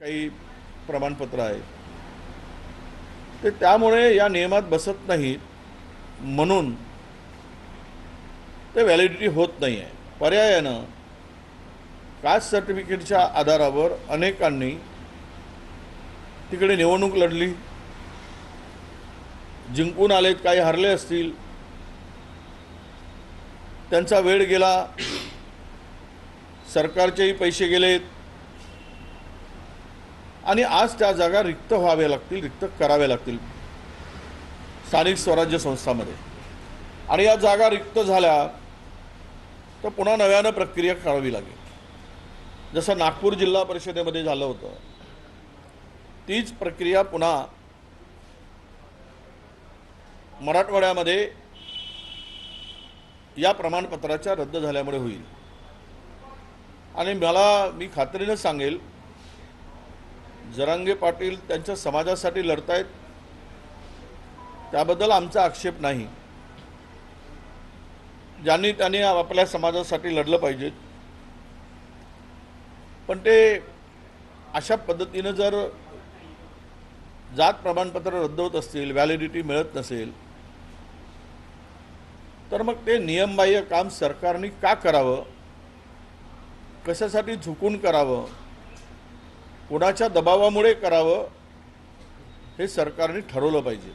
काही प्रमाणपत्र आहे ते त्यामुळे या नियमात बसत नाहीत म्हणून ते व्हॅलिडिटी होत नाही आहे। पर्यायानं कास्ट सर्टिफिकेटच्या आधारावर अनेकांनी तिकडे निवडणूक लढली, जिंकून आलेत, काही हरले असतील, त्यांचा वेळ गेला, सरकारचेही पैसे गेलेत आणि आज त्या जागा रिक्त व्हाव्या लागतील, रिक्त कराव्या लागतील स्थानिक स्वराज्य संस्थांमध्ये। आणि या जागा रिक्त झाल्या तर पुन्हा नव्यानं प्रक्रिया करावी लागेल। जसं नागपूर जिल्हा परिषदेमध्ये झालं होतं तीच प्रक्रिया पुन्हा मराठवाड्यामध्ये या प्रमाणपत्राच्या रद्द झाल्यामुळे होईल। आणि मी खात्रीने सांगेल, जरांगे पाटील त्यांच्या समाजासाठी लढतायत त्याबद्दल आमचा आक्षेप नाही। त्यांनी आपल्या समाजासाठी लढलं पाहिजे, पण ते अशा पद्धतीने जर जात प्रमाणपत्र रद्द होत असतील, व्हॅलिडिटी मिळत नसेल, तर मग ते नियमबाह्य काम सरकारने का करावं, कशासाठी झुकून करावं, कोणाच्या दबावामुळे करावं, हे सरकारने ठरवलं पाहिजे।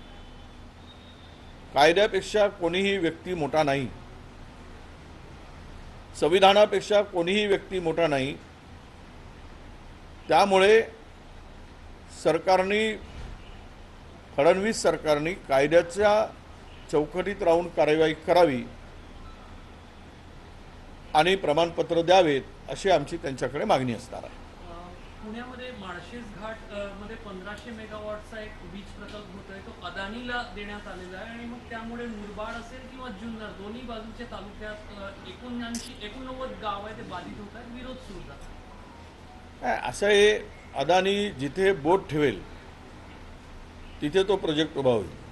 कायद्यापेक्षा कोणीही व्यक्ती मोठा नाही, संविधानापेक्षा कोणीही व्यक्ती मोठा नाही। त्यामुळे फडणवीस सरकारने कायद्याच्या चौकटीत राहून कार्यवाही करावी आणि प्रमाणपत्र द्यावेत अशी आमची त्यांच्याकडे मागणी असणार आहे। पुण्यामध्ये माळशेज घाट मध्ये 1500 मेगावॉटचा एक वीज प्रकल्प होतोय, तो अदानीला देण्यात आलेला आहे आणि मग त्यामुळे मुरबाड असेल किंवा जुन्नर दोन्ही बाजूच्या तालुक्यात 89 गाव आहे ते बाधित होत आहेत, विरोध सुरू झाला। असं हे अदानी जिथे बोट ठेवेल तिथे तो प्रोजेक्ट उभा होईल।